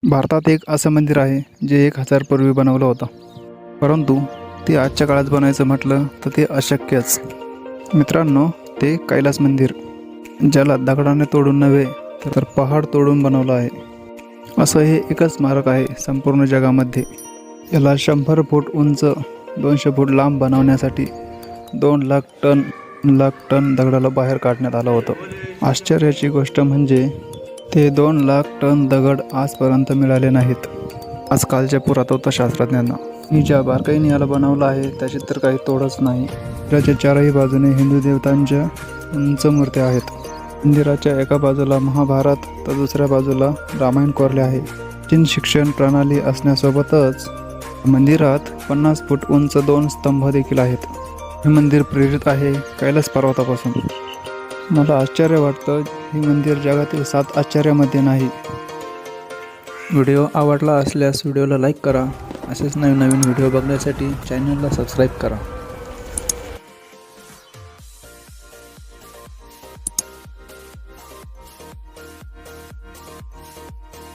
भारतात एक असं मंदिर आहे जे 1000 पूर्वी बनवलं होतं, परंतु ते आजच्या काळात बनायचं म्हटलं तर ते अशक्यच. मित्रांनो, ते कैलास मंदिर, ज्याला दगडाने तोडून नव्हे तर पहाड तोडून बनवलं आहे. असं हे एकच स्मारक आहे संपूर्ण जगामध्ये. याला 100 फूट उंच 200 फूट लांब बनवण्यासाठी 2 लाख टन दगडाला बाहेर काढण्यात आलं होतं. आश्चर्याची गोष्ट म्हणजे ते 2 लाख टन दगड आजपर्यंत मिळाले नाहीत आजकालच्या पुरातत्व शास्त्रज्ञांना. मी ज्या बारकाईने याला बनवलं आहे त्याची तर काही तोडच नाही. मंदिराच्या चारही बाजूने हिंदू देवतांच्या उंच मूर्त्या आहेत. मंदिराच्या एका बाजूला महाभारत तर दुसऱ्या बाजूला रामायण कोरले आहे. प्राचीन शिक्षण प्रणाली असण्यासोबतच मंदिरात 50 फूट उंच 2 स्तंभ देखील आहेत. हे मंदिर प्रेरित आहे कैलास पर्वतापासून. मला आश्चर्य वाटतं, हे मंदिर जगातील 7 आश्चर्यामध्ये नाही. व्हिडिओ आवडला असल्यास व्हिडिओला लाईक करा. असेच नवीन व्हिडिओ बघण्यासाठी चॅनलला सबस्क्राईब करा.